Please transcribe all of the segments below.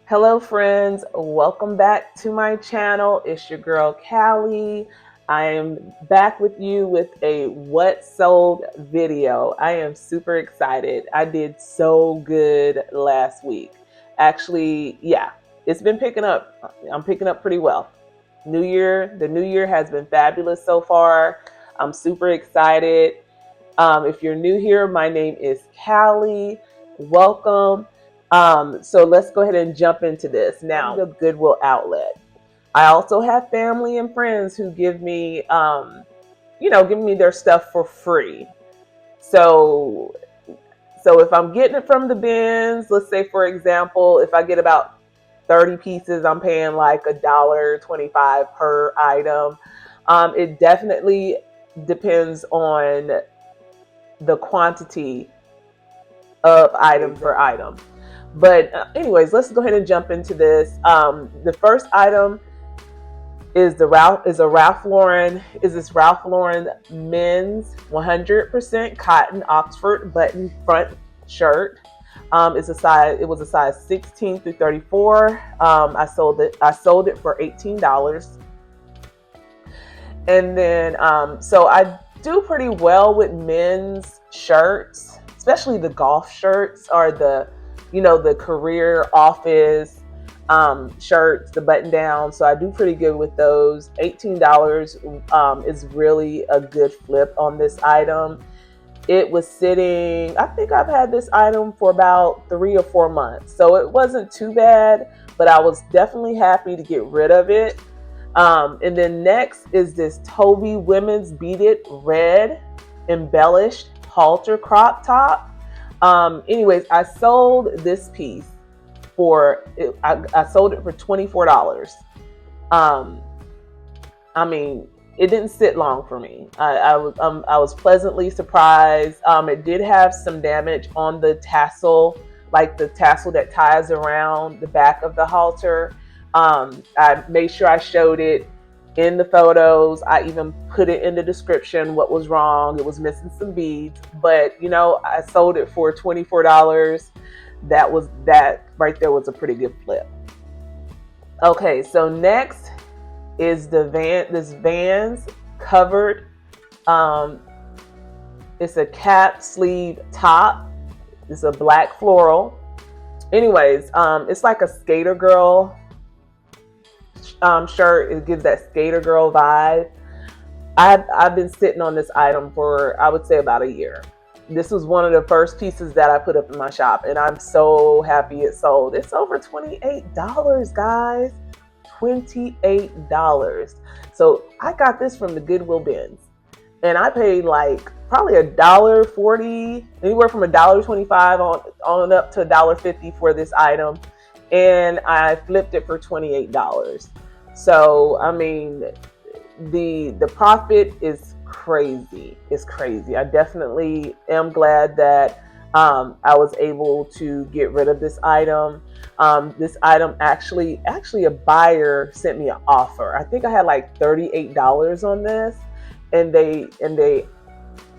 Hello friends, welcome back to my channel. It's your girl Callie. I am back with you with a what sold video. I am super excited. I did so good last week. Actually, yeah, it's been picking up. I'm picking up pretty well. The new year has been fabulous so far. I'm super excited. If you're new here, my name is Callie. Welcome. So let's go ahead and jump into this. Now, the Goodwill outlet. I also have family and friends who give me, giving me their stuff for free. So, so if I'm getting it from the bins, let's say for example, if I get about 30 pieces, I'm paying like $1.25 per item. It definitely depends on the quantity of item for item. But anyways, let's go ahead and jump into this. The first item is a Ralph Lauren men's 100% cotton Oxford button front shirt. It was a size 16 through 34. I sold it for $18. And then so I do pretty well with men's shirts, especially the golf shirts or the career office shirts, the button down. So I do pretty good with those. $18 is really a good flip on this item. It was sitting, I think I've had this item for about 3 or 4 months. So it wasn't too bad, but I was definitely happy to get rid of it. And then next is this Toby Women's Beat It Red embellished halter crop top. Anyways, I sold this piece I sold it for $24. I mean, it didn't sit long for me. I was pleasantly surprised. It did have some damage on the tassel, like the tassel that ties around the back of the halter. I made sure I showed it in the photos. I even put it in the description what was wrong. It was missing some beads, but I sold it for $24. That right there was a pretty good flip. Okay, so next is this Vans covered. It's a cap sleeve top. It's a black floral. Anyways, it's like a skater girl shirt. It gives that skater girl vibe. I've been sitting on this item for, I would say, about a year. This was one of the first pieces that I put up in my shop, and I'm so happy it sold. It's over $28, guys. $28. So I got this from the Goodwill bins, and I paid like probably $1.40, anywhere from $1.25 on up to $1.50 for this item, and I flipped it for $28. So I mean, the profit is crazy. It's crazy. I definitely am glad that I was able to get rid of this item. This item actually a buyer sent me an offer. I think I had like $38 on this, and they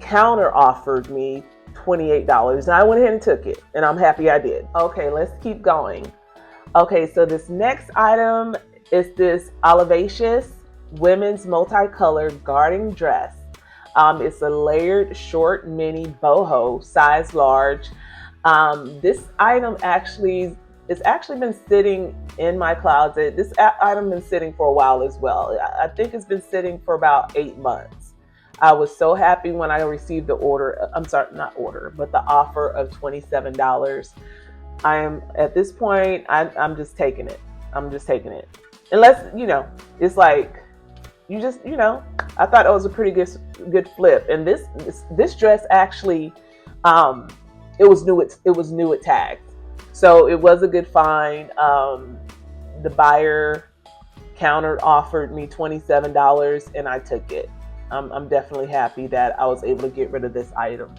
counter offered me $28, and I went ahead and took it, and I'm happy I did. Okay, let's keep going. Okay, so this next item is this Olivacious women's multicolored garden dress. It's a layered short mini boho, size large. This item it's actually been sitting in my closet. This item been sitting for a while as well. I think it's been sitting for about 8 months. I was so happy when I received the order. I'm sorry, not order, but the offer of $27. I am at this point. I'm just taking it. I'm just taking it. Unless it's like you just I thought it was a pretty good flip. And this dress actually, it was new at tags, so it was a good find. The buyer counter offered me $27, and I took it. I'm definitely happy that I was able to get rid of this item.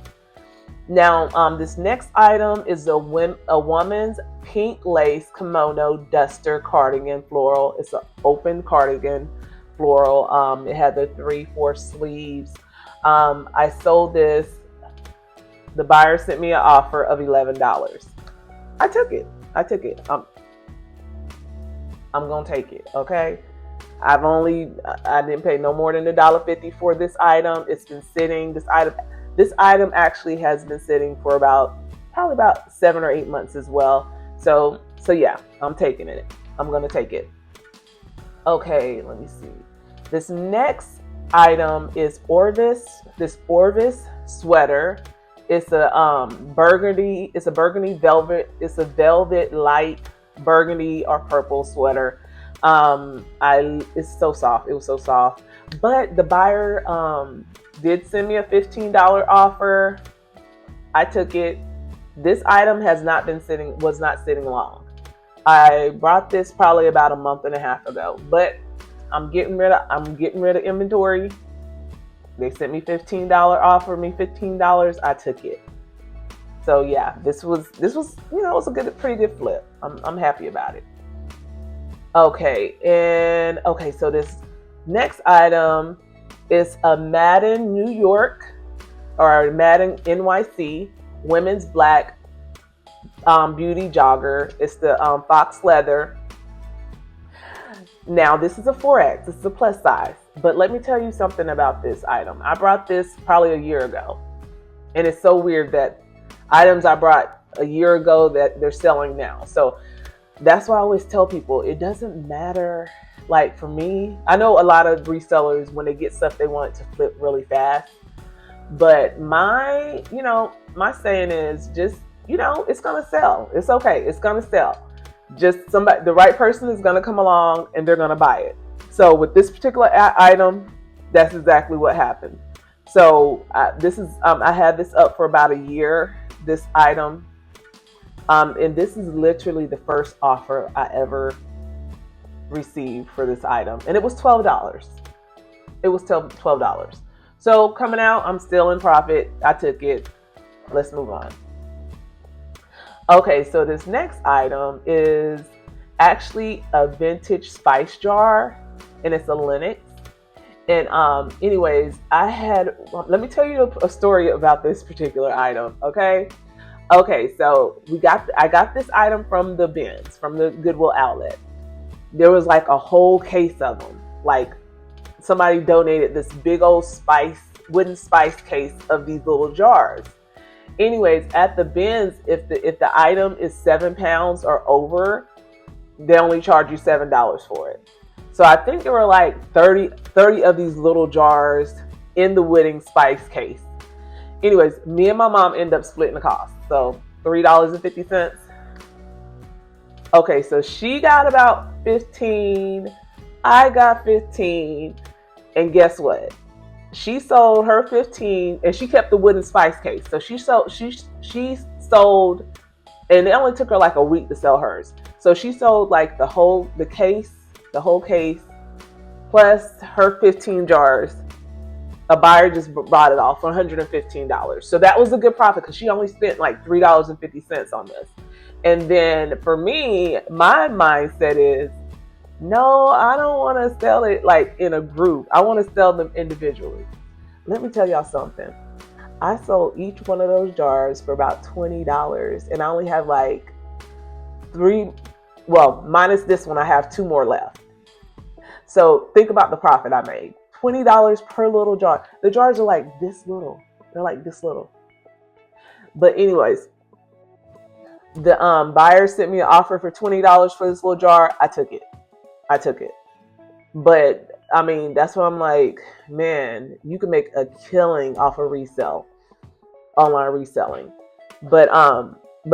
Now, this next item is a woman's pink lace kimono duster cardigan floral. It's an open cardigan floral. It had the 3/4 sleeves. I sold this. The buyer sent me an offer of $11. I took it. I'm gonna take it. Okay. I didn't pay no more than $1.50 for this item. It's been sitting. This item actually has been sitting for probably about 7 or 8 months as well. So yeah, I'm taking it. I'm gonna take it. Okay, let me see. This next item is Orvis. This Orvis sweater. It's a burgundy. It's a burgundy velvet. It's a velvet light burgundy or purple sweater. It's so soft. It was so soft. But the buyer did send me a $15 offer. I took it. This item was not sitting long. I brought this probably about a month and a half ago, but I'm getting rid of inventory. They sent me $15, offered me $15. I took it. So yeah, this was it was a pretty good flip. I'm happy about it. Okay, so this next item is a Madden New York or Madden NYC women's black beauty jogger. It's the fox leather. Now this is a 4X. This is a plus size. But let me tell you something about this item. I brought this probably a year ago, and it's so weird that items I brought a year ago that they're selling now. So that's why I always tell people it doesn't matter. Like for me, I know a lot of resellers, when they get stuff, they want it to flip really fast. But my saying is just, it's going to sell. It's okay. It's going to sell. Just the right person is going to come along and they're going to buy it. So with this particular item, that's exactly what happened. So I had this up for about a year, this item. And this is literally the first offer I ever received for this item. And it was $12. It was $12. So coming out, I'm still in profit. I took it. Let's move on. Okay, so this next item is actually a vintage spice jar, and it's a Lenox. And anyways, let me tell you a story about this particular item, okay? Okay, so I got this item from the bins, from the Goodwill outlet. There was like a whole case of them. Like somebody donated this big old wooden spice case of these little jars. Anyways, at the bins, if the item is 7 pounds or over, they only charge you $7 for it. So I think there were like 30 of these little jars in the wooden spice case. Anyways, me and my mom end up splitting the cost. So $3.50. Okay, so she got about 15. I got 15. And guess what? She sold her 15 and she kept the wooden spice case. So she sold, and it only took her like a week to sell hers. So she sold like the whole case plus her 15 jars. A buyer just bought it off for $115. So that was a good profit because she only spent like $3.50 on this. And then for me, my mindset is, no, I don't want to sell it like in a group. I want to sell them individually. Let me tell y'all something. I sold each one of those jars for about $20, and I only have like minus this one, I have 2 more left. So think about the profit I made. $20 per little jar. The jars are like this little. They're like this little. But anyways, the buyer sent me an offer for $20 for this little jar. I took it. But I mean, that's why I'm like, man, you can make a killing off of online reselling. But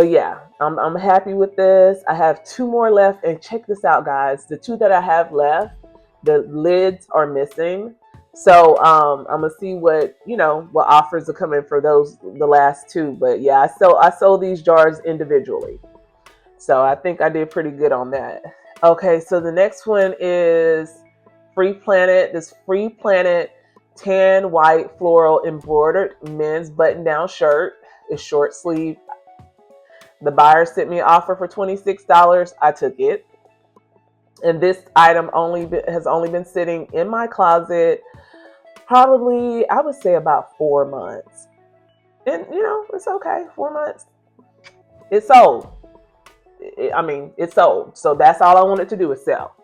yeah, I'm happy with this. I have 2 more left, and check this out, guys. The 2 that I have left, the lids are missing. So I'm gonna see what offers are coming for the last 2. But yeah, I sold these jars individually. So I think I did pretty good on that. Okay, so the next one is Free Planet. This Free Planet tan white floral embroidered men's button-down shirt. It's short sleeve. The buyer sent me an offer for $26. I took it. And this item has only been sitting in my closet probably, I would say, about 4 months. And it's okay, 4 months. It sold. it sold. So that's all I wanted to do is sell.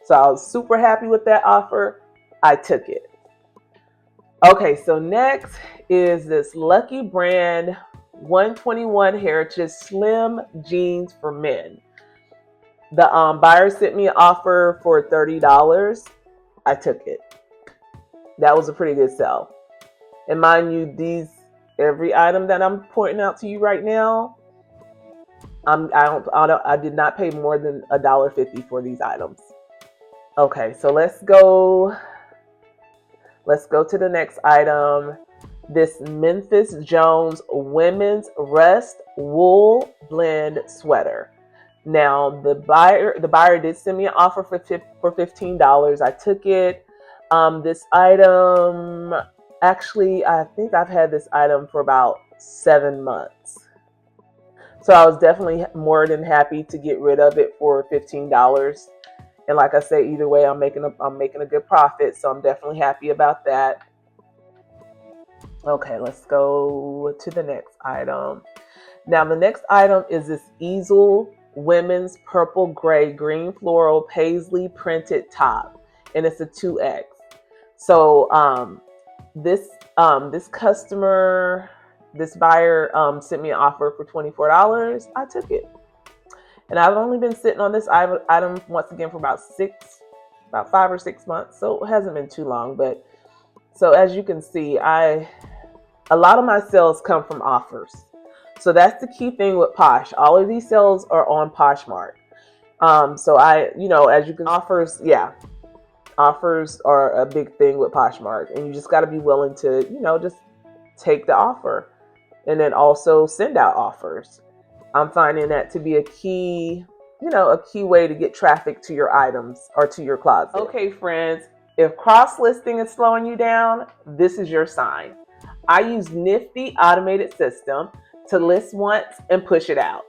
So I was super happy with that offer. I took it. Okay, so next is this Lucky Brand 121 Heritage Slim Jeans for Men. The buyer sent me an offer for $30. I took it. That was a pretty good sell. And mind you, every item that I'm pointing out to you right now, I did not pay more than $1.50 for these items. Okay, so let's go to the next item. This Memphis Jones women's rust wool blend sweater. Now the buyer did send me an offer for $15. I took it. This item, actually, I think I've had this item for about 7 months. So I was definitely more than happy to get rid of it for $15. And like I say, either way, I'm making a good profit, so I'm definitely happy about that. Okay, let's go to the next item. Now the next item is this Easel women's purple gray green floral paisley printed top, and it's a 2X. So this buyer sent me an offer for $24. I took it. And I've only been sitting on this item once again for about 5 or 6 months. So it hasn't been too long. But so as you can see, a lot of my sales come from offers. So that's the key thing with Posh. All of these sales are on Poshmark. So as you can, offers are a big thing with Poshmark. And you just got to be willing to, just take the offer and then also send out offers. I'm finding that to be a key way to get traffic to your items or to your closet. Okay, friends, if cross-listing is slowing you down, this is your sign. I use Nifty automated system to list once and push it out.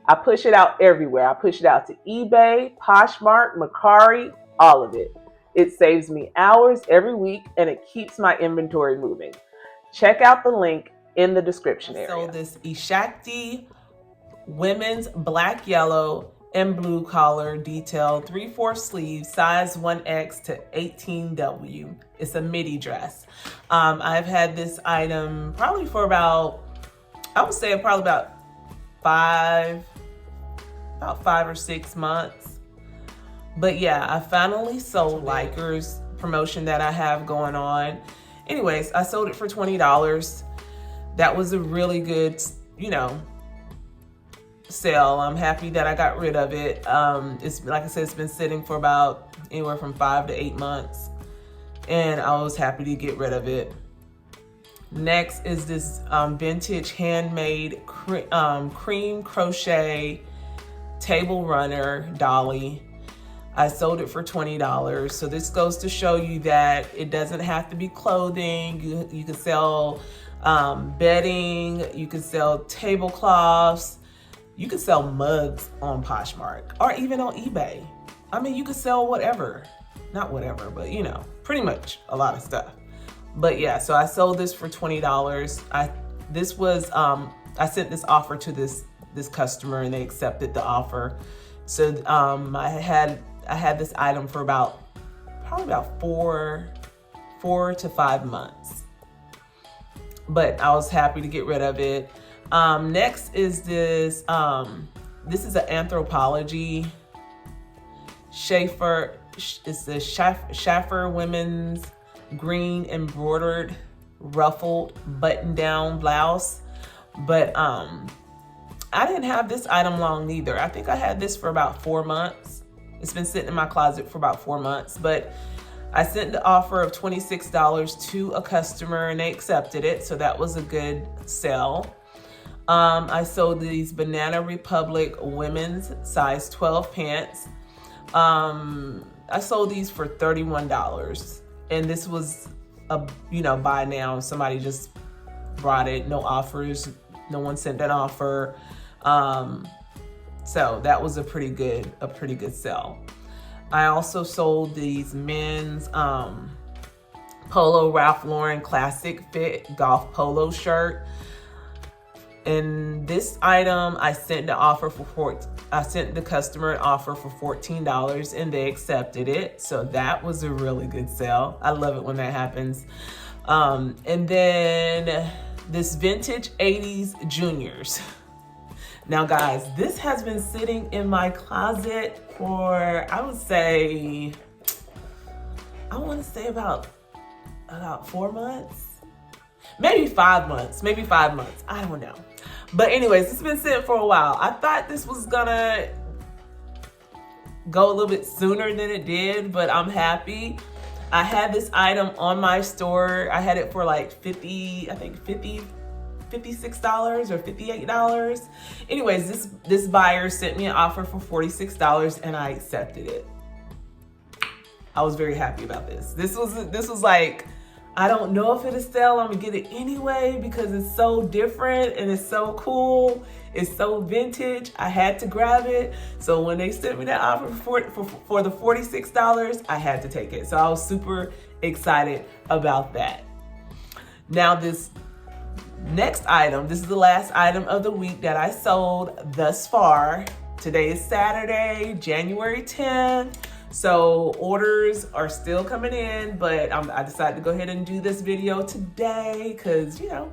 I push it out everywhere. I push it out to eBay, Poshmark, Mercari, all of it. It saves me hours every week and it keeps my inventory moving. Check out the link in the description area. So this Ishakti women's black, yellow, and blue collar detail 3/4 sleeve, size 1X to 18W. It's a midi dress. I've had this item probably for about 5 or 6 months. But yeah, I finally sold Likers promotion that I have going on. Anyways, I sold it for $20. That was a really good, sale. I'm happy that I got rid of it. It's like I said, it's been sitting for about anywhere from 5 to 8 months, and I was happy to get rid of it. Next is this vintage handmade cream crochet table runner dolly. I sold it for $20. So this goes to show you that it doesn't have to be clothing. You can sell bedding, you can sell tablecloths, you can sell mugs on Poshmark or even on eBay. I mean, you can sell whatever. Not whatever, but pretty much a lot of stuff. But yeah, so I sold this for $20. I sent this offer to this customer and they accepted the offer. So I had this item for probably about 4 to 5 months. But I was happy to get rid of it. Next is this. This is an Anthropologie Schaefer. It's the Schaefer women's green embroidered ruffled button-down blouse. But I didn't have this item long either. I think I had this for about 4 months. It's been sitting in my closet for about 4 months. But I sent the offer of $26 to a customer and they accepted it. So that was a good sell. I sold these Banana Republic women's size 12 pants. I sold these for $31. And this was a, buy now. Somebody just brought it, no offers. No one sent an offer. So that was a pretty good sell. I also sold these men's Polo Ralph Lauren classic fit golf polo shirt. And this item, I sent the customer an offer for $14 and they accepted it. So that was a really good sale. I love it when that happens. And then this vintage 80s juniors. Now guys, this has been sitting in my closet for, I want to say about 4 months, maybe 5 months, I don't know. But anyways, it's been sitting for a while. I thought this was gonna go a little bit sooner than it did, but I'm happy. I had this item on my store. I had it for like $56 or $58. Anyways, this buyer sent me an offer for $46 and I accepted it. I was very happy about this. This was like, I don't know if it'll sell. I'm gonna get it anyway because it's so different and it's so cool. It's so vintage. I had to grab it. So when they sent me that offer for the $46, I had to take it. So I was super excited about that. Now this next item, this is the last item of the week that I sold thus far. Today is Saturday, January 10th. So orders are still coming in, but I decided to go ahead and do this video today because, you know,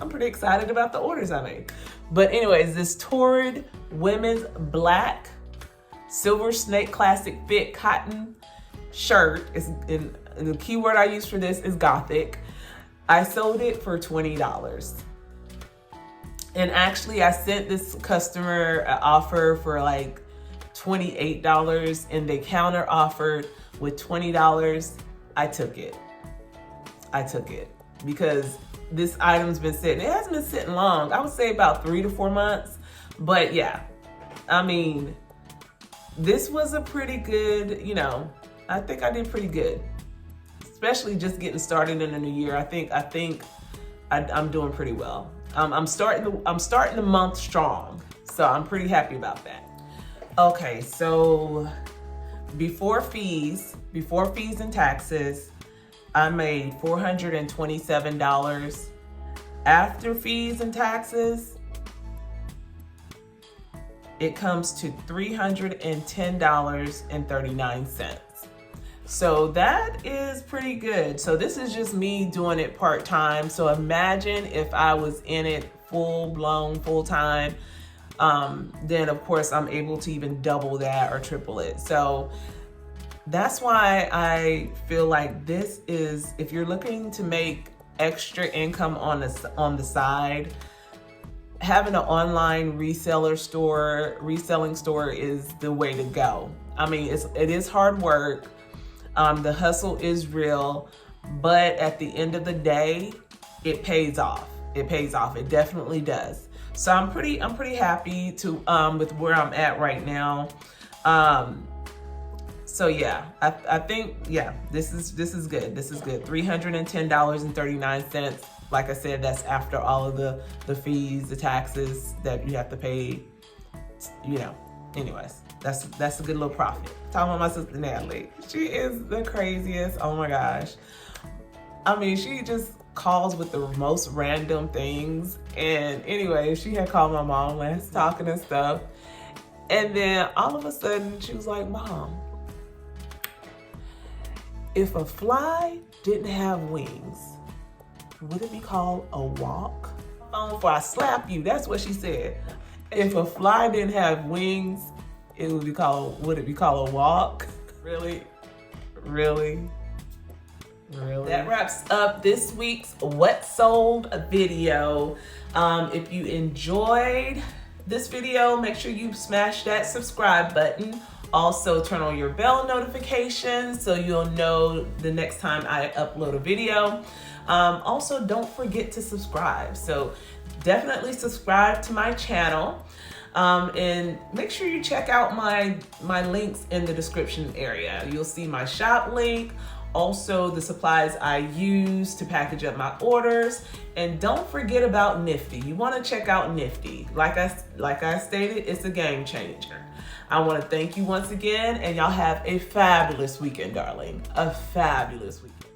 I'm pretty excited about the orders I made. But anyways, this Torrid women's black silver snake classic fit cotton shirt is and the keyword I use for this is gothic. I sold it for $20. And actually I sent this customer an offer for like $28 and they counter offered with $20. I took it because this item's been sitting. It hasn't been sitting long. I would say about 3 to 4 months. But yeah, I mean, this was a pretty good, you know, I think I did pretty good, especially just getting started in the new year. I think I'm doing pretty well. I'm starting the month strong, so I'm pretty happy about that. Okay, so before fees and taxes, I made $427. After fees and taxes, it comes to $310.39. So that is pretty good. So this is just me doing it part-time. So imagine if I was in it full-blown, full-time, then of course I'm able to even double that or triple it. So that's why I feel like this is, if you're looking to make extra income on the side, having an online reselling store is the way to go. I mean, it is hard work. The hustle is real, but at the end of the day, it pays off. It pays off. It definitely does. So I'm pretty happy to with where I'm at right now. So yeah, I think, yeah, this is good. This is good. $310.39. Like I said, that's after all of the fees, the taxes that you have to pay. You know, anyways, that's a good little profit. Talking about my sister Natalie, she is the craziest. Oh my gosh. I mean, she just calls with the most random things. And anyway, she had called my mom last, talking and stuff. And then all of a sudden she was like, Mom, if a fly didn't have wings, would it be called a walk? Before I slap you, that's what she said. If a fly didn't have wings, would it be called a walk? Really? That wraps up this week's What Sold video. If you enjoyed this video, make sure you smash that subscribe button. Also turn on your bell notifications so you'll know the next time I upload a video. Also, don't forget to subscribe. So definitely subscribe to my channel. And make sure you check out my links in the description area. You'll see my shop link, also the supplies I use to package up my orders. And don't forget about Nifty. You want to check out Nifty. Like I stated, it's a game changer. I want to thank you once again, and y'all have a fabulous weekend, darling. A fabulous weekend.